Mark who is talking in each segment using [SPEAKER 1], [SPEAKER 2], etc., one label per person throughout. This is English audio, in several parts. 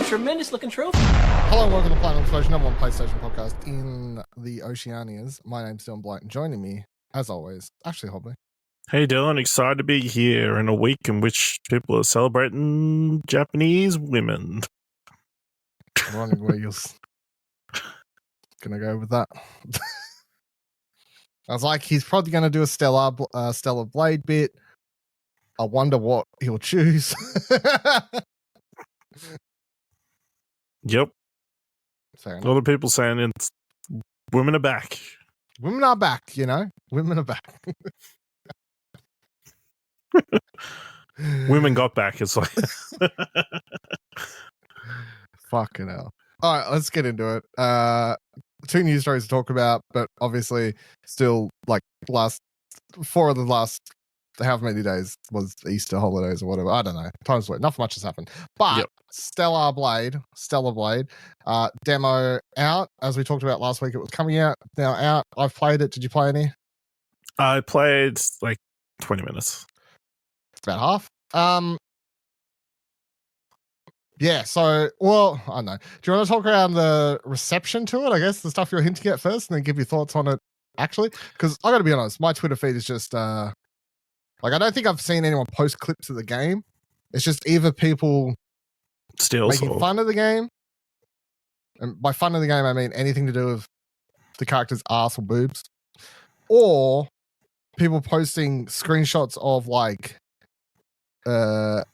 [SPEAKER 1] tremendous looking trophy.
[SPEAKER 2] Hello and welcome to Platinum Explosion, number one PlayStation podcast in the Oceanias. My name's Dylan Blight, and joining me, as always, Ashley Hobley.
[SPEAKER 3] Hey Dylan, excited to be here in a week in which people are celebrating Japanese women.
[SPEAKER 2] Running wheels. Gonna go with that. I was like, he's probably gonna do a Stellar Blade bit. I wonder what he'll choose.
[SPEAKER 3] Yep.
[SPEAKER 2] Fair
[SPEAKER 3] A lot of people saying it's women are back.
[SPEAKER 2] Women are back, you know? Women are back.
[SPEAKER 3] Women got back. It's like
[SPEAKER 2] fucking hell. All right, let's get into it. Two news stories to talk about, but obviously still like four of the last however many days was Easter holidays or whatever. I don't know. Time's weird. Not much has happened. But
[SPEAKER 3] Yep.
[SPEAKER 2] Stellar Blade, demo out. As we talked about last week, it was coming out, now out. I've played it. Did you play any?
[SPEAKER 3] I played like 20 minutes.
[SPEAKER 2] It's about half. Yeah, so, well, I don't know. Do you want to talk around the reception to it, I guess, the stuff you're hinting at first, and then give your thoughts on it, actually? Because I got to be honest, my Twitter feed is just, like, I don't think I've seen anyone post clips of the game. It's just either people making fun of the game, and by fun of the game, I mean anything to do with the character's ass or boobs, or people posting screenshots of, like, Gamergator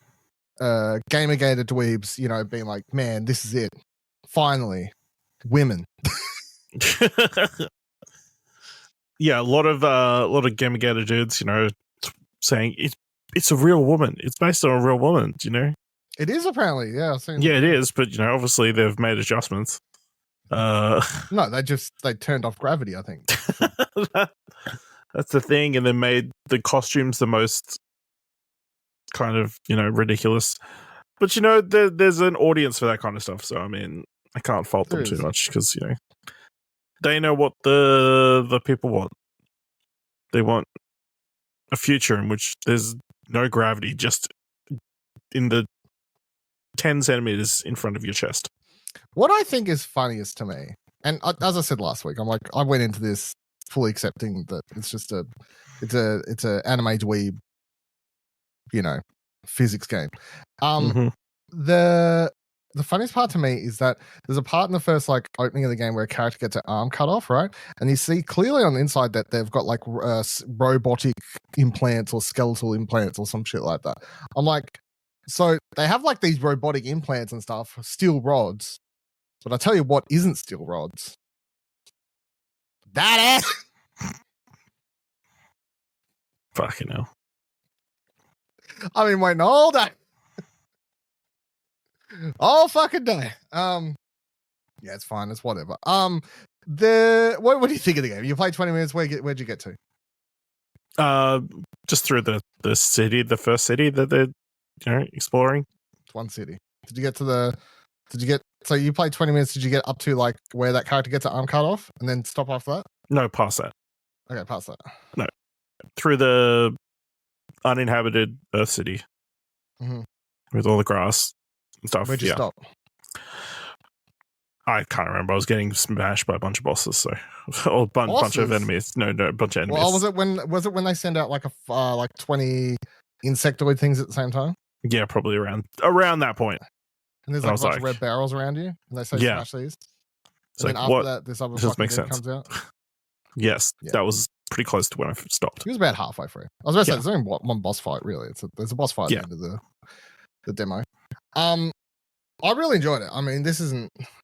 [SPEAKER 2] dweebs, you know, being like, man, this is it. Finally, women.
[SPEAKER 3] Yeah, a lot of Gamergator dudes, you know, saying it's a real woman. It's based on a real woman, you know?
[SPEAKER 2] It is apparently, yeah.
[SPEAKER 3] Yeah, it is, but you know, obviously they've made adjustments.
[SPEAKER 2] No, they turned off gravity, I think.
[SPEAKER 3] That's the thing, and they made the costumes the most kind of, you know, ridiculous. But you know, there's an audience for that kind of stuff, so I mean, I can't fault them too much because, you know, they know what the people want. They want a future in which there's no gravity, just in the 10 centimeters in front of your chest. What
[SPEAKER 2] I think is funniest to me, and as I said last week, I'm like, I went into this fully accepting that it's just it's a anime dweeb, you know, physics game. The funniest part to me is that there's a part in the first like opening of the game where a character gets an arm cut off, right? And you see clearly on the inside that they've got like robotic implants or skeletal implants or some shit like that. I'm like, so they have like these robotic implants and stuff, steel rods. But I tell you what isn't steel rods. That ass.
[SPEAKER 3] Fucking hell.
[SPEAKER 2] I've been waiting all day. All fucking day. Yeah, it's fine. It's whatever. What do you think of the game? You played 20 minutes. Where'd you get to?
[SPEAKER 3] Just through the city, the first city that they're, you know, exploring.
[SPEAKER 2] It's one city. So you played 20 minutes. Did you get up to like where that character gets an arm cut off and then stop after that?
[SPEAKER 3] No, past that.
[SPEAKER 2] Okay, past that.
[SPEAKER 3] No, through the uninhabited Earth City with all the grass and stuff.
[SPEAKER 2] Where'd you stop?
[SPEAKER 3] I can't remember. I was getting smashed by a bunch of bosses, so or bunch of enemies. No, a bunch of enemies.
[SPEAKER 2] Well, was it when they send out like like 20 insectoid things at the same time?
[SPEAKER 3] Yeah, probably around that point.
[SPEAKER 2] And there's like a bunch of red barrels around you, and they say smash these.
[SPEAKER 3] So
[SPEAKER 2] and then after that, this other fucking thing comes out.
[SPEAKER 3] Yes, that was pretty close to when I stopped.
[SPEAKER 2] He was about halfway through. I was about to say, there's only one boss fight, really. There's a boss fight at the end of the demo. I really enjoyed it. I mean,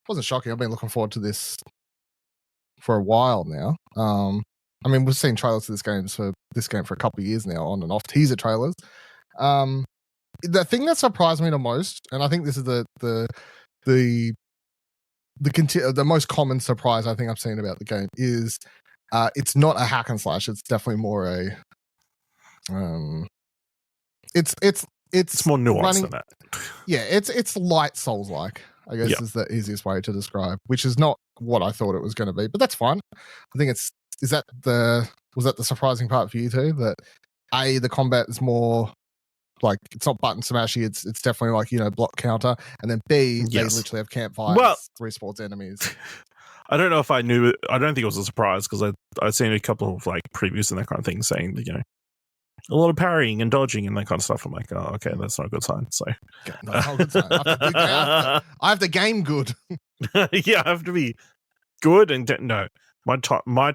[SPEAKER 2] wasn't shocking. I've been looking forward to this for a while now. I mean, we've seen trailers for this game for a couple of years now, on and off teaser trailers. The thing that surprised me the most, and I think this is the most common surprise I think I've seen about the game, is it's not a hack and slash. It's definitely more a it's
[SPEAKER 3] more nuanced than that.
[SPEAKER 2] Yeah, it's light Souls-like, I guess is the easiest way to describe, which is not what I thought it was going to be, but that's fine. I think was that the surprising part for you too, that the combat is more like it's not button smashy. It's definitely like, you know, block counter. And then B, they literally have campfires, respawns enemies.
[SPEAKER 3] I don't know if I knew it. I don't think it was a surprise because I'd seen a couple of like previews and that kind of thing saying that, you know, a lot of parrying and dodging and that kind of stuff. I'm like, oh, okay, that's not a good sign. So
[SPEAKER 2] that's not a good sign. I have to game good.
[SPEAKER 3] Yeah, I have to be good and no. My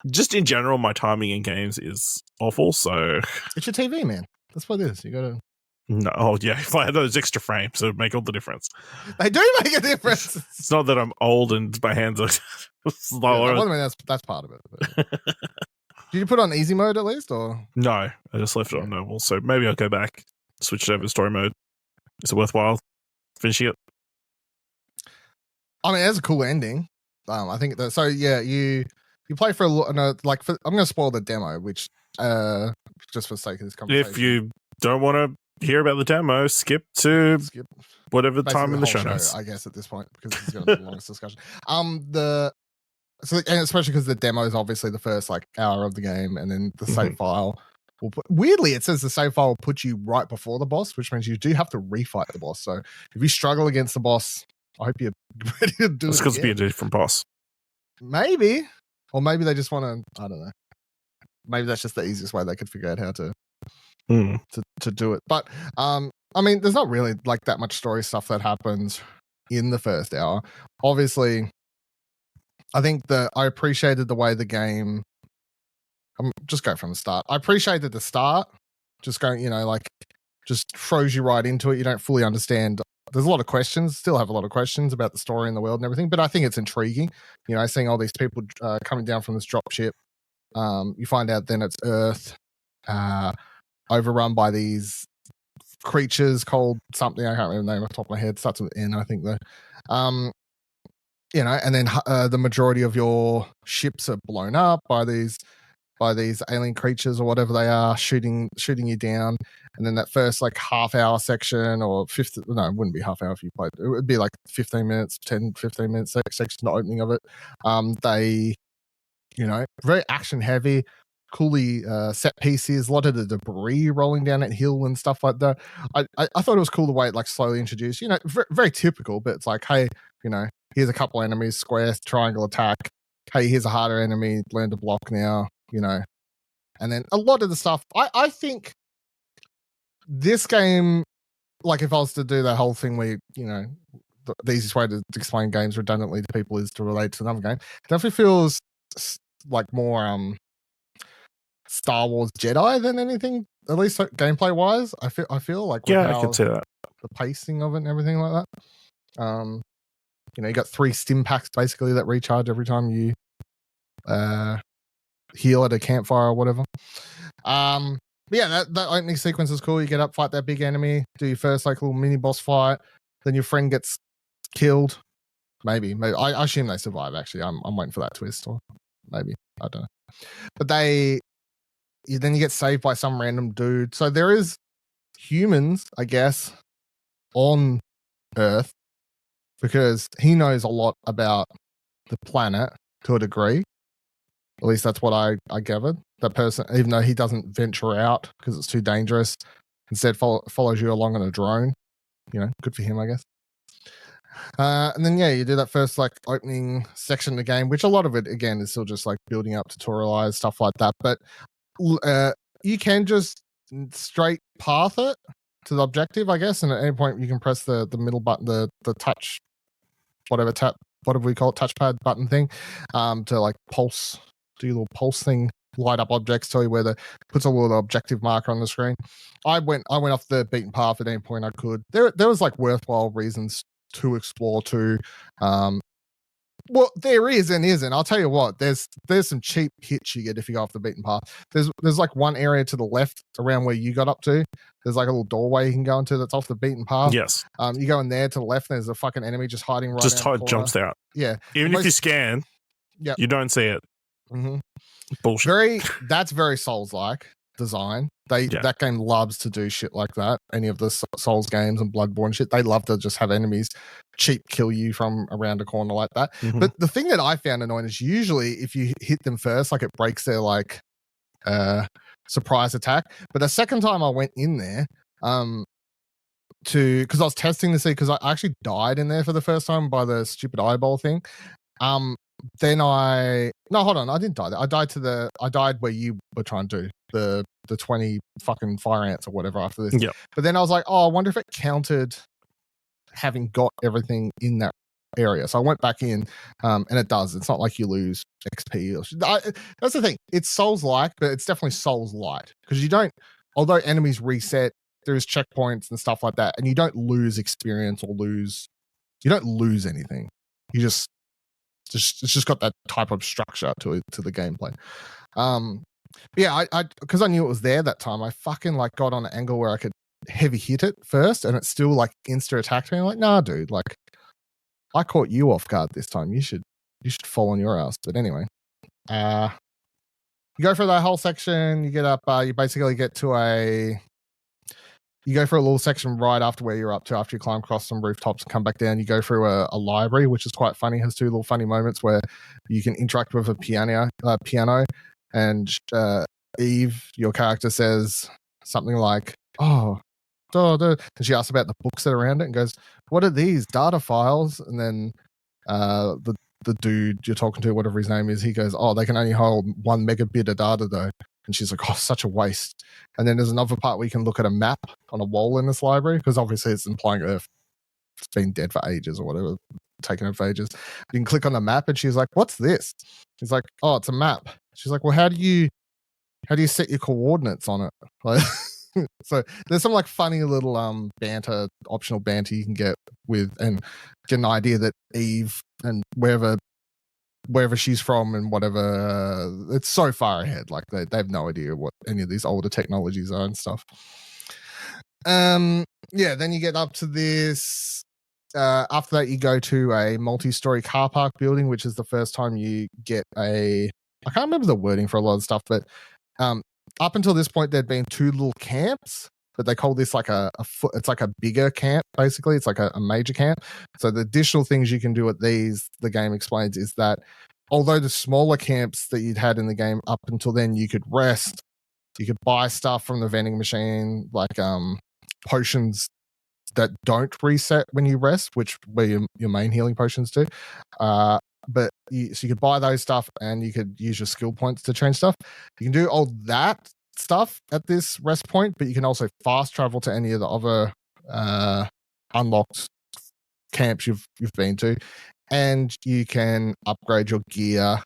[SPEAKER 3] just in general, my timing in games is awful. So
[SPEAKER 2] it's your TV, man. That's what it is. You gotta.
[SPEAKER 3] No, oh yeah. If I had those extra frames, it would make all the difference.
[SPEAKER 2] They do make a difference.
[SPEAKER 3] It's not that I'm old and my hands are slower.
[SPEAKER 2] Yeah, I mean, that's part of it. But... Did you put on easy mode at least, or
[SPEAKER 3] no? I just left it on normal. So maybe I'll go back, switch it over to story mode. Is it worthwhile finishing it?
[SPEAKER 2] I mean, it has a cool ending. I think that. So yeah, you play for I'm going to spoil the demo, which just for the sake of this conversation.
[SPEAKER 3] If you don't want to hear about the demo, skip whatever time in the show notes.
[SPEAKER 2] I guess at this point, because this is going to be the longest discussion. And especially because the demo is obviously the first like hour of the game, and then the save file will weirdly it says the save file will put you right before the boss, which means you do have to refight the boss. So if you struggle against the boss, I hope you're ready to do it. It's
[SPEAKER 3] because it'll be a different boss.
[SPEAKER 2] Maybe. Or maybe they just want to, I don't know. Maybe that's just the easiest way they could figure out how to do it. But I mean, there's not really like that much story stuff that happens in the first hour. Obviously, I think I appreciated the way the game. Just go from the start. I appreciated the start. Just going, you know, like just throws you right into it. You don't fully understand. There's a lot of questions. Still have a lot of questions about the story and the world and everything. But I think it's intriguing. You know, seeing all these people coming down from this drop ship. You find out then it's Earth, overrun by these creatures called something. I can't remember the name off the top of my head. Starts with N, I think though. You know, and then the majority of your ships are blown up by these alien creatures or whatever they are, shooting you down. And then that first like half hour section or it wouldn't be half hour if you played. It would be like 15 minutes section, the opening of it. They, you know, very action heavy, coolly set pieces, a lot of the debris rolling down that hill and stuff like that. I thought it was cool the way it like slowly introduced, you know, very, very typical, but it's like, hey, you know, here's a couple enemies, square, triangle attack. Hey, here's a harder enemy, learn to block now, you know. And then a lot of the stuff, I think this game, like if I was to do that whole thing where, you know, the easiest way to explain games redundantly to people is to relate to another game, it definitely feels like more Star Wars Jedi than anything, at least gameplay wise. I feel like
[SPEAKER 3] I could say that.
[SPEAKER 2] The pacing of it and everything like that. You know, you got 3 stim packs basically that recharge every time you heal at a campfire or whatever. Yeah, that opening sequence is cool. You get up, fight that big enemy, do your first like little mini boss fight, then your friend gets killed. Maybe. I assume they survive. Actually, I'm waiting for that twist, or maybe I don't know. But then you get saved by some random dude. So there is humans, I guess, on Earth because he knows a lot about the planet to a degree. At least that's what I gathered. That person, even though he doesn't venture out because it's too dangerous, instead follows you along on a drone. You know, good for him, I guess. And then, yeah, you do that first, like, opening section of the game, which a lot of it, again, is still just, like, building up, tutorialized, stuff like that. But you can just straight path it to the objective, I guess, and at any point you can press the middle button, the touch, whatever we call it, touchpad button thing, to, like, do your little pulse thing, light up objects, tell you where puts a little objective marker on the screen. I went off the beaten path at any point I could. There was, like, worthwhile reasons to explore too. Well, there is and isn't. I'll tell you what, there's some cheap hits you get if you go off the beaten path. There's like one area to the left around where you got up to. There's like a little doorway you can go into that's off the beaten path.
[SPEAKER 3] Yes.
[SPEAKER 2] You go in there to the left, and there's a fucking enemy just hiding right.
[SPEAKER 3] Just jumps out.
[SPEAKER 2] Yeah.
[SPEAKER 3] Even if you scan, you don't see it.
[SPEAKER 2] Mm-hmm.
[SPEAKER 3] Bullshit.
[SPEAKER 2] That's very Souls-like design. That game loves to do shit like that. Any of the Souls games and Bloodborne shit, they love to just have enemies cheap kill you from around a corner like that. Mm-hmm. But the thing that I found annoying is usually if you hit them first, like it breaks their like surprise attack. But the second time I went in there, because I was testing to see, because I actually died in there for the first time by the stupid eyeball thing. Then hold on, I didn't die there. I died where you were trying to do the 20 fucking fire ants or whatever after this.
[SPEAKER 3] Yep.
[SPEAKER 2] But then I was like, I wonder if it counted having got everything in that area. So I went back in, and it does. It's not like you lose XP. That's the thing. It's Souls-like, but it's definitely Souls-light, because you don't, although enemies reset, there's checkpoints and stuff like that, and you don't lose experience or you don't lose anything. You it's just got that type of structure to the gameplay. Yeah, I because I knew it was there that time, I fucking like got on an angle where I could heavy hit it first, and it still like insta attacked me. I'm like, nah, dude, like I caught you off guard this time. You should fall on your ass. But anyway, you go through that whole section. You get up. You basically get to you go for a little section right after where you're up to, after you climb across some rooftops and come back down. You go through a library, which is quite funny. It has two little funny moments where you can interact with a piano, and Eve, your character, says something like, and she asks about the books that are around it and goes, what are these data files? And then the dude you're talking to, whatever his name is, he goes, they can only hold 1 megabit of data though. And she's like, such a waste. And then there's another part where you can look at a map on a wall in this library, because obviously it's implying Earth, it's been dead for ages or whatever, taken over for ages. You can click on the map, and she's like, what's this? He's like, it's a map. She's like, well, how do you set your coordinates on it? Like, so there's some like funny little optional banter you can get with, and get an idea that Eve and wherever she's from and whatever, it's so far ahead. Like they have no idea what any of these older technologies are and stuff. Then you get up to this. After that, you go to a multi-story car park building, which is the first time you get I can't remember the wording for a lot of stuff, but up until this point, there'd been 2 little camps, but they call this like it's like a bigger camp, basically. It's like a major camp. So the additional things you can do at these, the game explains, is that although the smaller camps that you'd had in the game up until then, you could rest, you could buy stuff from the vending machine, like potions that don't reset when you rest, which where your main healing potions do. So you could buy those stuff, and you could use your skill points to change stuff. You can do all that stuff at this rest point, but you can also fast travel to any of the other unlocked camps you've been to, and you can upgrade your gear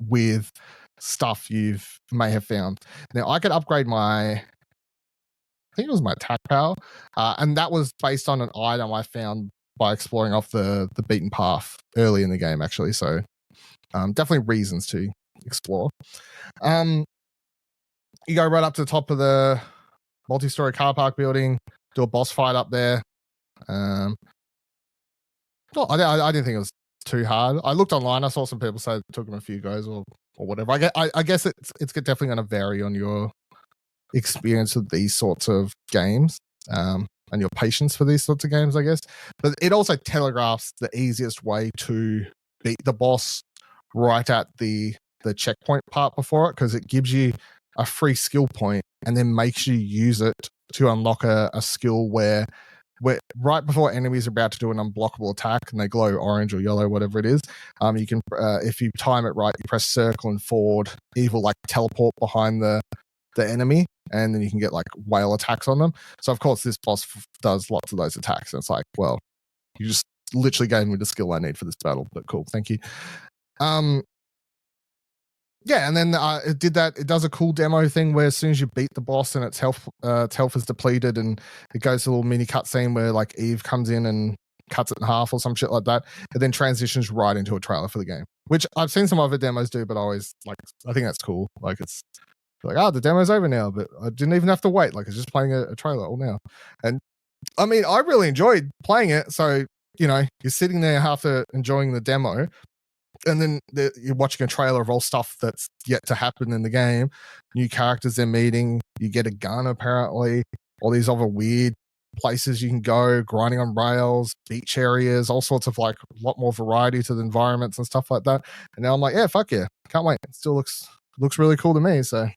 [SPEAKER 2] with stuff you may have found. Now, I could upgrade I think it was my attack power, and that was based on an item I found by exploring off the beaten path early in the game, actually. So definitely reasons to explore. You go right up to the top of the multi-story car park building, do a boss fight up there. I didn't think it was too hard. I looked online. I saw some people say it took them a few goes or whatever. I guess it's definitely going to vary on your experience with these sorts of games. And your patience for these sorts of games, I guess. But it also telegraphs the easiest way to beat the boss right at the checkpoint part before it, because it gives you a free skill point and then makes you use it to unlock a skill where right before enemies are about to do an unblockable attack and they glow orange or yellow, whatever it is, you can, if you time it right, you press circle and forward, Eve will like teleport behind the enemy, and then you can get like whale attacks on them. So of course this boss does lots of those attacks, and it's like, well, you just literally gave me the skill I need for this battle, but cool, thank you. And then it did that. It does a cool demo thing where as soon as you beat the boss and its health is depleted, and it goes to a little mini cutscene where like Eve comes in and cuts it in half or some shit like that. It then transitions right into a trailer for the game, which I've seen some other demos do, but I think that's cool. Like it's like, the demo's over now, but I didn't even have to wait. Like, it's just playing a trailer all now. And I mean, I really enjoyed playing it. So, you're sitting there after enjoying the demo, and then you're watching a trailer of all stuff that's yet to happen in the game. New characters they're meeting. You get a gun, apparently. All these other weird places you can go, grinding on rails, beach areas, all sorts of like a lot more variety to the environments and stuff like that. And now I'm like, yeah, fuck yeah. Can't wait. It still looks really cool to me. So,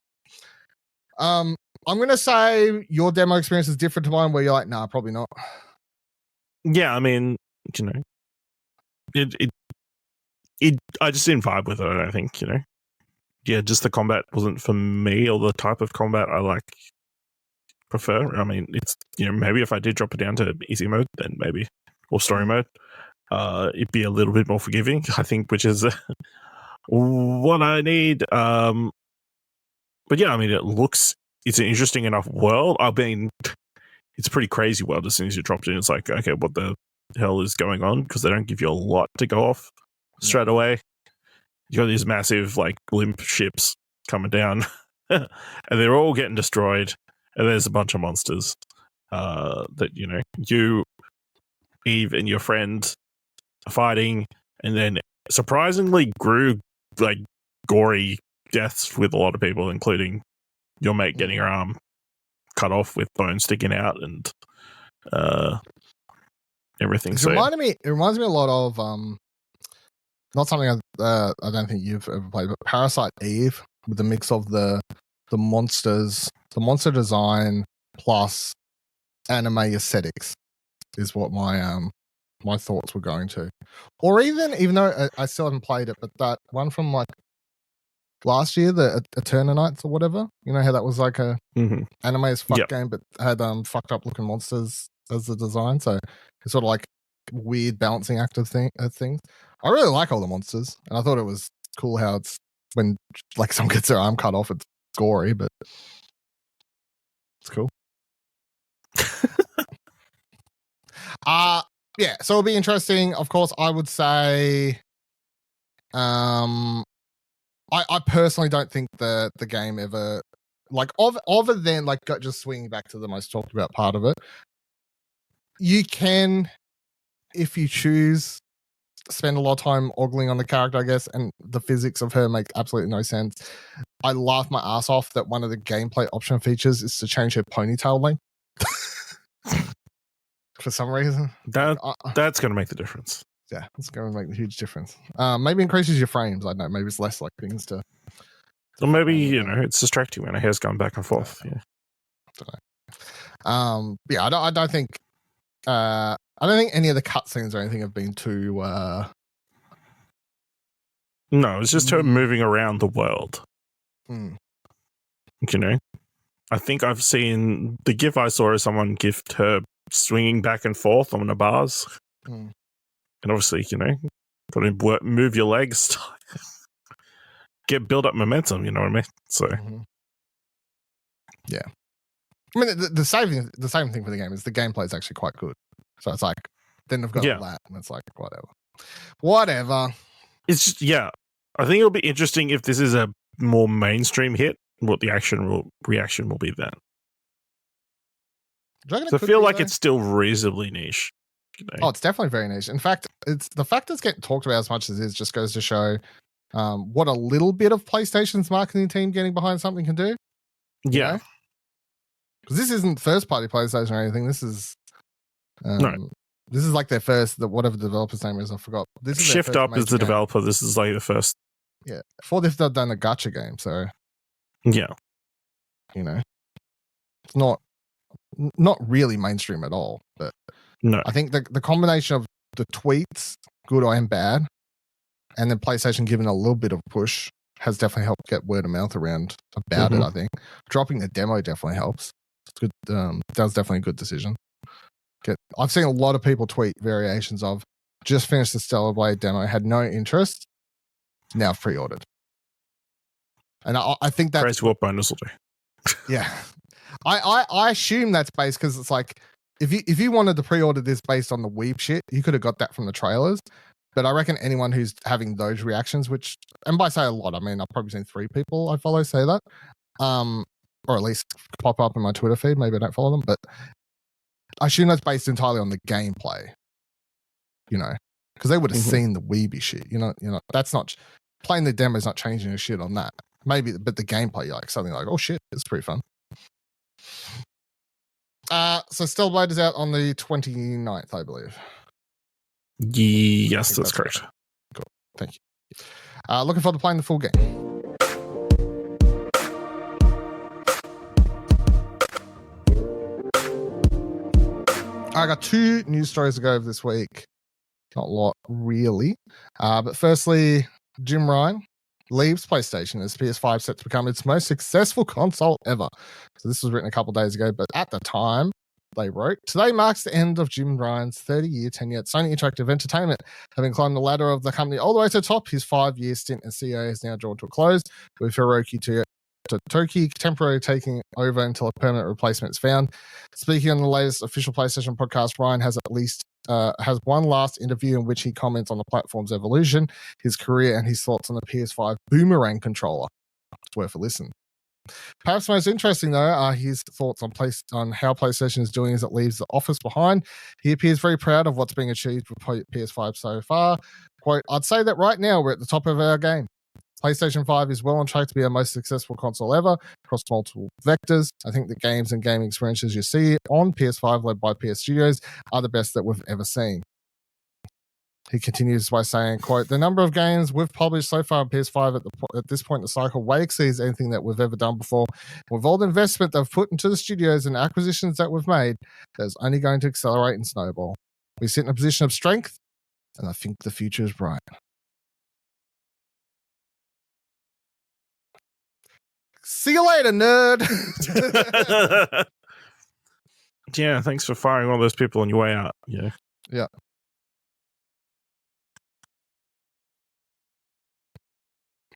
[SPEAKER 2] I'm going to say your demo experience is different to mine, where you're like, nah, probably not.
[SPEAKER 3] Yeah, I mean, you know, I just didn't vibe with it, I don't think, you know. Yeah, just the combat wasn't for me, or the type of combat I prefer. I mean, it's, you know, maybe if I did drop it down to easy mode, then maybe, or story mode, it'd be a little bit more forgiving, I think, which is what I need. But yeah, I mean, it's an interesting enough world. I mean, it's a pretty crazy world. As soon as you dropped in, it's like, okay, what the hell is going on? Because they don't give you a lot to go off straight away. You got these massive, like, blimp ships coming down, and they're all getting destroyed. And there's a bunch of monsters that, you know, you, Eve, and your friend are fighting, and then surprisingly grew, like, gory deaths with a lot of people, including your mate getting her arm cut off with bones sticking out and everything.
[SPEAKER 2] It reminds me a lot of not something I don't think you've ever played, but Parasite Eve, with the mix of the monsters, the monster design plus anime aesthetics, is what my my thoughts were going to. Or even though I still haven't played it, but that one from like last year, the Eternanites or whatever, you know how that was like a anime as fuck game, but had fucked up looking monsters as the design. So it's sort of like weird balancing act of things. I really like all the monsters, and I thought it was cool how it's when like someone gets their arm cut off, it's gory, but it's cool. Yeah, so it'll be interesting. Of course, I would say I personally don't think the game ever, like, other than like just swinging back to the most talked about part of it, you can, if you choose, spend a lot of time ogling on the character, I guess, and the physics of her make absolutely no sense. I laugh my ass off that one of the gameplay option features is to change her ponytail length. For some reason.
[SPEAKER 3] That's going to make the difference.
[SPEAKER 2] Yeah, it's going to make a huge difference. Maybe increases your frames. I don't know. Maybe it's less like things to.
[SPEAKER 3] Or maybe, you know, it's distracting when her hair's going back and forth. Yeah.
[SPEAKER 2] Yeah, I don't think. I don't think any of the cutscenes or anything have been too.
[SPEAKER 3] No, it's just her moving around the world.
[SPEAKER 2] You
[SPEAKER 3] know, I think I've seen the GIF I saw of someone gift her swinging back and forth on the bars. And obviously, you know, got to move your legs, build up momentum. You know what I mean? So,
[SPEAKER 2] yeah. I mean, the same thing for the game is the gameplay is actually quite good. So it's like, then they've got all that, and it's like, whatever. It's
[SPEAKER 3] just, I think it'll be interesting if this is a more mainstream hit, what the reaction will be then. So I feel like it's still reasonably niche. You know?
[SPEAKER 2] Oh, it's definitely very niche. In fact, it's the fact it's getting talked about as much as it is just goes to show what a little bit of PlayStation's marketing team getting behind something can do.
[SPEAKER 3] Yeah.
[SPEAKER 2] Because this isn't first-party PlayStation or anything. This is
[SPEAKER 3] no.
[SPEAKER 2] This is like their first, whatever the developer's name is, I forgot. This is
[SPEAKER 3] Shift Up is the developer. This is like the first.
[SPEAKER 2] Yeah. Before they've done a gacha game, so.
[SPEAKER 3] Yeah.
[SPEAKER 2] You know. It's not really mainstream at all, but
[SPEAKER 3] no.
[SPEAKER 2] I think the combination of the tweets, good and bad, and then PlayStation giving a little bit of a push has definitely helped get word of mouth around about it, I think. Dropping the demo definitely helps. It's good. That was definitely a good decision. I've seen a lot of people tweet variations of just finished the Stellar Blade demo, had no interest, now pre-ordered. And I think that's
[SPEAKER 3] crazy what bonus will do.
[SPEAKER 2] Yeah. I assume that's based because it's like if you wanted to pre-order this based on the weeb shit, you could have got that from the trailers. But I reckon anyone who's having those reactions, which, and by say a lot, I mean I've probably seen 3 people I follow say that, or at least pop up in my Twitter feed. Maybe I don't follow them, but I assume that's based entirely on the gameplay. You know, because they would have seen the weeby shit. You know, that's not playing the demo is not changing the shit on that. Maybe, but the gameplay, you're like something like, oh shit, it's pretty fun. So Stellar Blade is out on the 29th, I believe.
[SPEAKER 3] Yes, that's correct.
[SPEAKER 2] Cool. Thank you. Looking forward to playing the full game. I got 2 news stories to go over this week. Not a lot, really. But firstly, Jim Ryan leaves PlayStation as PS5 set to become its most successful console ever. So this was written a couple of days ago, but at the time, they wrote, today marks the end of Jim Ryan's 30-year tenure at Sony Interactive Entertainment. Having climbed the ladder of the company all the way to the top, his 5-year stint as CEO is now drawn to a close, with Hiroki Totoki temporarily taking over until a permanent replacement is found. Speaking on the latest official PlayStation podcast, Ryan has one last interview in which he comments on the platform's evolution, his career, and his thoughts on the PS5 Boomerang controller. It's worth a listen. Perhaps most interesting, though, are his thoughts on how PlayStation is doing as it leaves the office behind. He appears very proud of what's being achieved with PS5 so far. Quote, I'd say that right now we're at the top of our game. PlayStation 5 is well on track to be our most successful console ever across multiple vectors. I think the games and gaming experiences you see on PS5 led by PS Studios are the best that we've ever seen. He continues by saying, quote, the number of games we've published so far on PS5 at this point in the cycle way exceeds anything that we've ever done before. With all the investment they've put into the studios and acquisitions that we've made, that's only going to accelerate and snowball. We sit in a position of strength, and I think the future is bright. See you later, nerd.
[SPEAKER 3] Yeah, thanks for firing all those people on your way out. Yeah.
[SPEAKER 2] Yeah.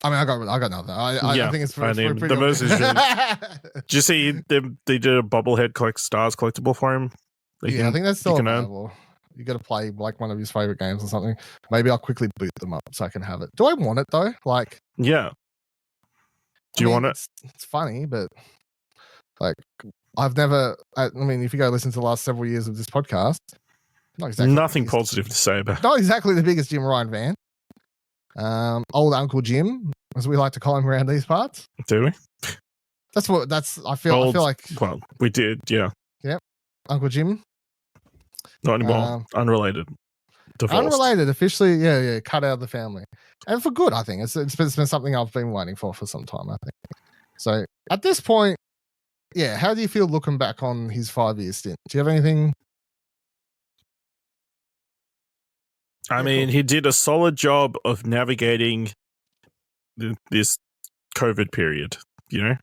[SPEAKER 2] I mean, I got nothing. I think it's pretty
[SPEAKER 3] the most is did you see they did a bobblehead stars collectible for him?
[SPEAKER 2] I think that's still available. You got to play like one of his favorite games or something. Maybe I'll quickly boot them up so I can have it. Do I want it though? Like,
[SPEAKER 3] yeah. Do you want it?
[SPEAKER 2] It's funny, but like, I've never. I mean, if you go listen to the last several years of this podcast, not exactly
[SPEAKER 3] nothing positive to say about.
[SPEAKER 2] Not exactly the biggest Jim Ryan fan. Old Uncle Jim, as we like to call him around these parts.
[SPEAKER 3] Do we?
[SPEAKER 2] I feel like.
[SPEAKER 3] Well, we did, yeah.
[SPEAKER 2] Yep, Uncle Jim.
[SPEAKER 3] Not anymore. Unrelated. Divorced.
[SPEAKER 2] Unrelated, officially, yeah, cut out of the family, and for good. I think it's been something I've been waiting for some time. I think. So at this point, yeah. How do you feel looking back on his 5-year stint? Do you have anything?
[SPEAKER 3] I mean, he did a solid job of navigating this COVID period, you know?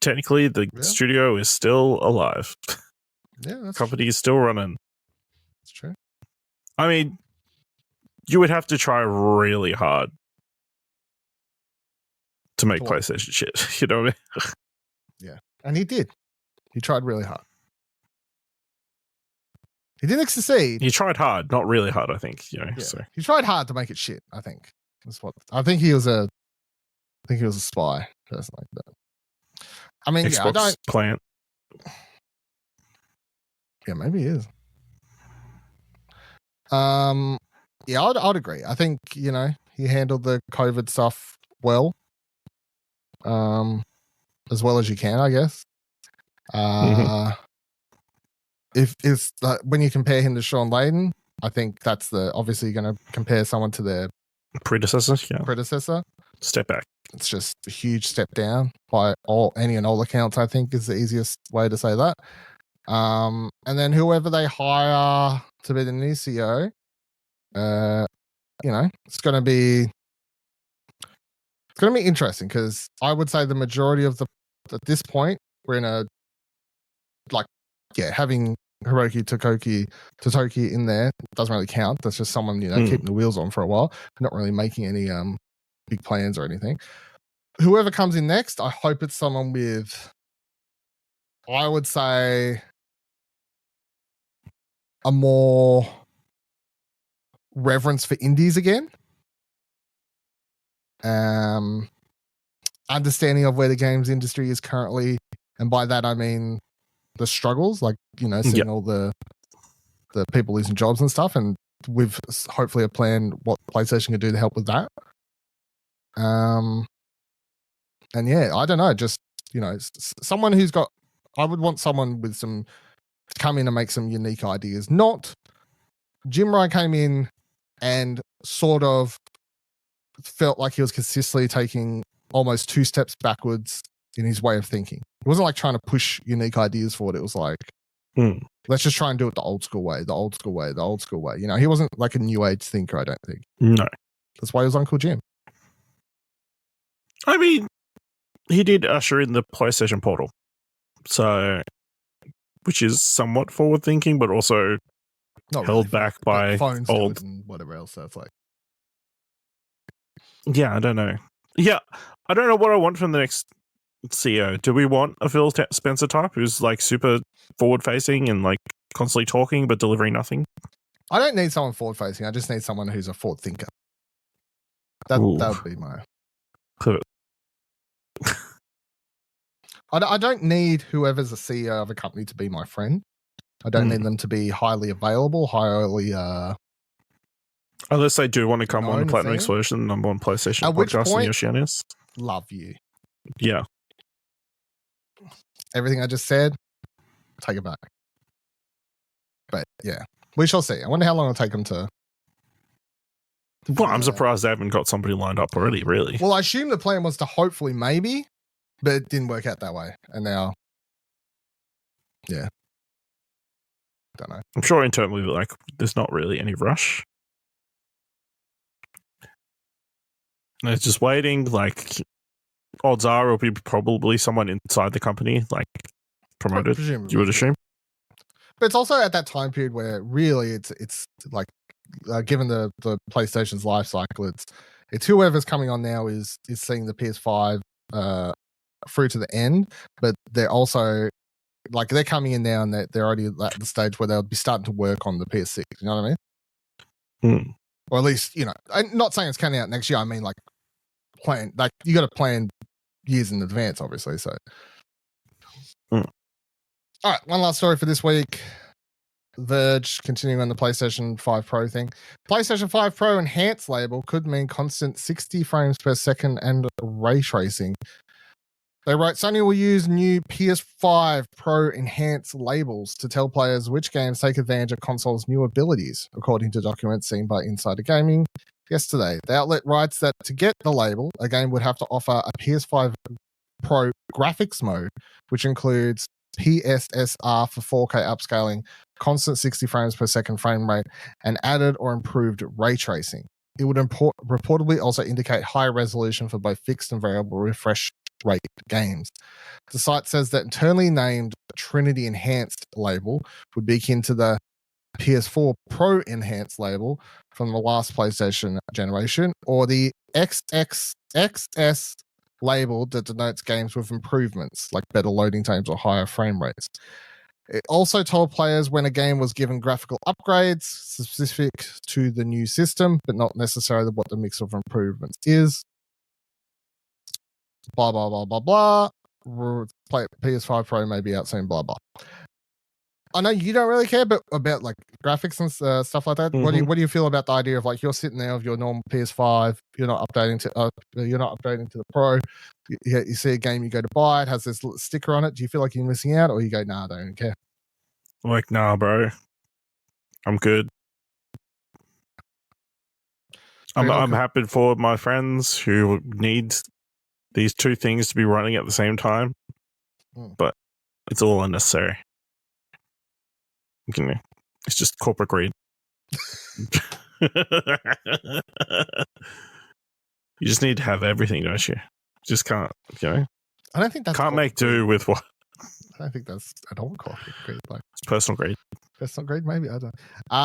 [SPEAKER 3] Technically, the studio is still alive.
[SPEAKER 2] Yeah, that's
[SPEAKER 3] company is still running.
[SPEAKER 2] That's true.
[SPEAKER 3] I mean, you would have to try really hard to make PlayStation shit. You know what I mean?
[SPEAKER 2] Yeah. And he did. He tried really hard. He didn't succeed.
[SPEAKER 3] He tried hard, not really hard, I think. You know,
[SPEAKER 2] yeah.
[SPEAKER 3] So
[SPEAKER 2] he tried hard to make it shit, I think. That's what I think he was a spy, person like that. I mean,
[SPEAKER 3] Xbox plant.
[SPEAKER 2] Yeah, maybe he is. Yeah, I'd agree. I think, you know, he handled the COVID stuff well. As well as you can, I guess. If it's when you compare him to Sean Layden, I think that's obviously going to compare someone to their
[SPEAKER 3] predecessor. Step back.
[SPEAKER 2] It's just a huge step down by all accounts. I think is the easiest way to say that. And then whoever they hire to be the new CEO, you know, it's going to be interesting because I would say the majority of at this point we're in a having Hiroki Totoki in there doesn't really count. That's just someone, you know, keeping the wheels on for a while, not really making any big plans or anything. Whoever comes in next, I hope it's someone with, I would say, a more reverence for indies again. Understanding of where the games industry is currently, and by that I mean the struggles, like, you know, seeing all the people losing jobs and stuff, and with hopefully a plan what PlayStation can do to help with that. And yeah, I don't know, just, you know, someone who's got, I would want someone with some, to come in and make some unique ideas. Not Jim Ryan came in and sort of felt like he was consistently taking almost 2 steps backwards in his way of thinking. It wasn't like trying to push unique ideas forward. It was like, Let's just try and do it the old school way, the old school way, the old school way. You know, he wasn't like a new age thinker, I don't think.
[SPEAKER 3] No.
[SPEAKER 2] That's why he was Uncle Jim.
[SPEAKER 3] I mean, he did usher in the PlayStation Portal. So, which is somewhat forward thinking, but also
[SPEAKER 2] not
[SPEAKER 3] held
[SPEAKER 2] really
[SPEAKER 3] back by
[SPEAKER 2] phones
[SPEAKER 3] old
[SPEAKER 2] and whatever else. That's like,
[SPEAKER 3] yeah, I don't know. Yeah, I don't know what I want from the next CEO. Do we want a Phil Spencer type who's like super forward facing and like constantly talking but delivering nothing?
[SPEAKER 2] I don't need someone forward facing. I just need someone who's a forward thinker. That would be my
[SPEAKER 3] pivot.
[SPEAKER 2] I don't need whoever's the CEO of a company to be my friend. I don't need them to be highly available, highly
[SPEAKER 3] unless they do want to come on the Platinum
[SPEAKER 2] thing.
[SPEAKER 3] Explosion #1 PlayStation
[SPEAKER 2] At which
[SPEAKER 3] podcast
[SPEAKER 2] point,
[SPEAKER 3] in Oceanius.
[SPEAKER 2] Love you.
[SPEAKER 3] Yeah.
[SPEAKER 2] Everything I just said, take it back. But yeah, we shall see. I wonder how long it'll take them to.
[SPEAKER 3] Well, I'm surprised they haven't got somebody lined up already, really.
[SPEAKER 2] Well, I assume the plan was to hopefully maybe, but it didn't work out that way. And now, yeah. Don't know.
[SPEAKER 3] I'm sure internally, like, there's not really any rush. They're just waiting. Like, odds are it'll be probably someone inside the company, like, promoted,
[SPEAKER 2] Presumably.
[SPEAKER 3] you would assume.
[SPEAKER 2] But it's also at that time period where really it's like, given the PlayStation's life cycle, it's whoever's coming on now is seeing the PS5 through to the end, but they're also like they're coming in now and they're already at the stage where they'll be starting to work on the PS6. You know what I mean? Or at least, you know, I'm not saying it's coming out next year. I mean, like plan, like you got to plan years in advance, obviously. So, all right, one last story for this week. Verge, continuing on the PlayStation 5 Pro thing. PlayStation 5 Pro Enhanced label could mean constant 60 frames per second and ray tracing. They wrote, Sony will use new PS5 Pro Enhanced labels to tell players which games take advantage of console's new abilities, according to documents seen by Insider Gaming yesterday. The outlet writes that to get the label, a game would have to offer a PS5 Pro graphics mode, which includes PSSR for 4K upscaling, constant 60 frames per second frame rate, and added or improved ray tracing. It would reportedly also indicate high resolution for both fixed and variable refresh rate games. The site says that internally named Trinity Enhanced label would be akin to the PS4 Pro Enhanced label from the last PlayStation generation, or the XXXS label that denotes games with improvements, like better loading times or higher frame rates. It also told players when a game was given graphical upgrades specific to the new system, but not necessarily what the mix of improvements is. Blah, blah, blah, blah, blah. PS5 Pro may be out soon, blah, blah. I know you don't really care, but about like graphics and stuff like that.
[SPEAKER 3] Mm-hmm.
[SPEAKER 2] What do you feel about the idea of like you're sitting there with your normal PS5, you're not updating to the Pro. You see a game, you go to buy it, has this little sticker on it. Do you feel like you're missing out, or you go, nah, I don't care?
[SPEAKER 3] Like, nah, bro, I'm good. I'm happy for my friends who need these two things to be running at the same time, but it's all unnecessary. You know, it's just corporate greed. You just need to have everything, don't you? Just can't, you know?
[SPEAKER 2] I don't think that's
[SPEAKER 3] can't make do with what.
[SPEAKER 2] I don't think that's at all corporate greed. Like,
[SPEAKER 3] it's personal greed.
[SPEAKER 2] Personal greed, maybe. I don't.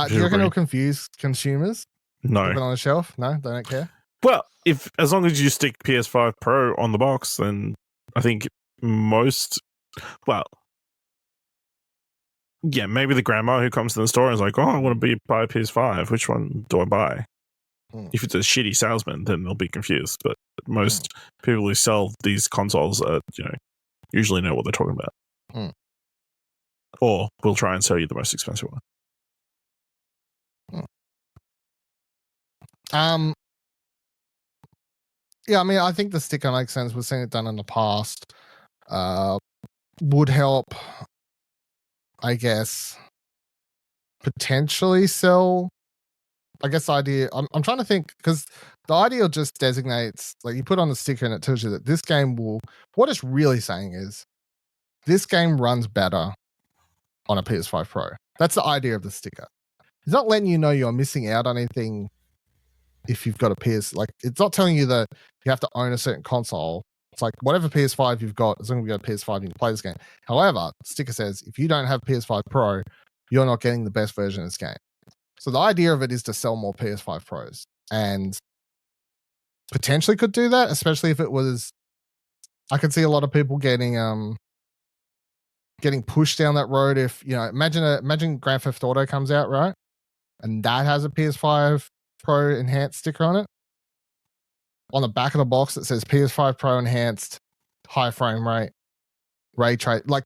[SPEAKER 2] Do you reckon it'll confuse consumers?
[SPEAKER 3] No.
[SPEAKER 2] Keep it on the shelf? No, they don't care.
[SPEAKER 3] Well, as long as you stick PS5 Pro on the box, then I think most. Well, yeah, maybe the grandma who comes to the store and is like, "Oh, I want to buy a PS5. Which one do I buy?" If it's a shitty salesman, then they'll be confused. But most people who sell these consoles, usually know what they're talking about, or will try and sell you the most expensive one.
[SPEAKER 2] Yeah, I mean, I think the sticker makes sense. We've seen it done in the past. Would help, I guess, potentially sell. I guess the idea, I'm trying to think, because the idea just designates, like you put on the sticker and it tells you that this game will, what it's really saying is this game runs better on a PS5 Pro. That's the idea of the sticker. It's not letting you know you're missing out on anything if you've got a PS. Like, it's not telling you that you have to own a certain console. It's like whatever PS5 you've got, as long as you've got a PS5, you can play this game. However, the sticker says if you don't have PS5 Pro, you're not getting the best version of this game. So the idea of it is to sell more PS5 Pros, and potentially could do that, especially if it was. I could see a lot of people getting pushed down that road. If imagine Grand Theft Auto comes out, right, and that has a PS5 Pro Enhanced sticker on it. On the back of the box, it says PS5 Pro Enhanced, high frame rate, ray trace. Like,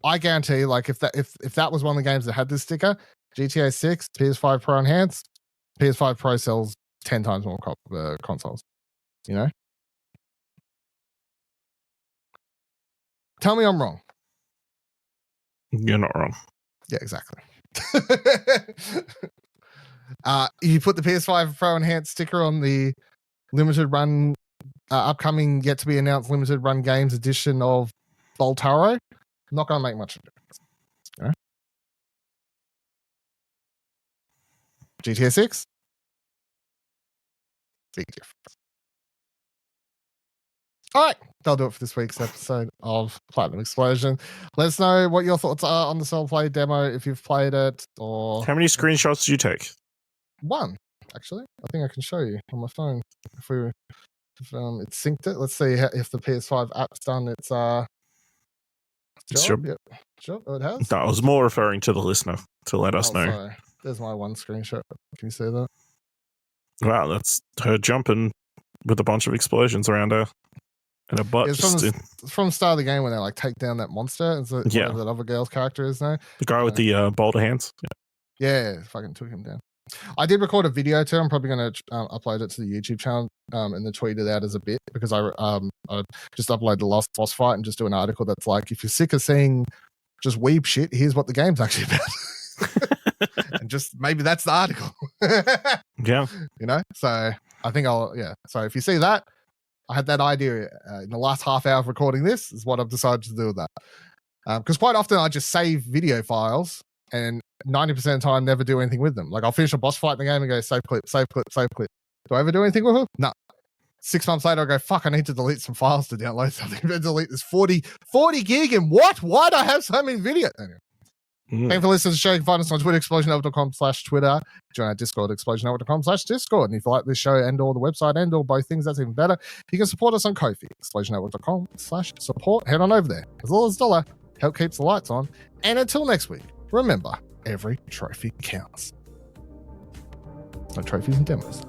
[SPEAKER 2] I guarantee, like if that was one of the games that had this sticker, GTA 6, PS5 Pro Enhanced, PS5 Pro sells 10 times more consoles. You know? Tell me I'm wrong.
[SPEAKER 3] You're not wrong.
[SPEAKER 2] Yeah, exactly. You put the PS5 Pro Enhanced sticker on the limited run, upcoming yet to be announced limited run games edition of Voltaro. Not going to make much of a difference. You know? GTA 6? Big difference. All right, that'll do it for this week's episode of Platinum Explosion. Let us know what your thoughts are on the Solo Play demo, if you've played it, or...
[SPEAKER 3] How many screenshots did you take?
[SPEAKER 2] One, actually. I think I can show you on my phone. If it's synced it, let's see if the PS5 app's done its job. Yep. Sure, it has.
[SPEAKER 3] No, I was more referring to the listener to let us know.
[SPEAKER 2] Sorry. There's my one screenshot. Can you see that?
[SPEAKER 3] Wow, that's her jumping with a bunch of explosions around her. And a butt.
[SPEAKER 2] It's from the start of the game when they like take down that monster. It's whatever that other girl's character is now.
[SPEAKER 3] The guy with the boulder hands.
[SPEAKER 2] Yeah, fucking took him down. I did record a video too. I'm probably going to upload it to the YouTube channel and then tweet it out as a bit, because I just uploaded the last boss fight and just do an article that's like, if you're sick of seeing just weeb shit, here's what the game's actually about. And just maybe that's the article.
[SPEAKER 3] Yeah.
[SPEAKER 2] You know? So I think So if you see that, I had that idea in the last half hour of recording this, is what I've decided to do with that. Because quite often I just save video files and 90% of the time never do anything with them. Like, I'll finish a boss fight in the game and go, save clip, save clip, save clip. Do I ever do anything with them? No. 6 months later, I go, fuck, I need to delete some files to download something. I delete this 40 gig and what? Why do I have so many videos? Anyway. Thank you for listening to the show. You can find us on Twitter, explosionnetwork.com/Twitter. Join our Discord, explosionnetwork.com/Discord. And if you like this show and or the website and or both things, that's even better. You can support us on Ko-fi, explosionnetwork.com/support. Head on over there. As little as $1, help keeps the lights on. And until next week, remember, every trophy counts. No trophies and demos.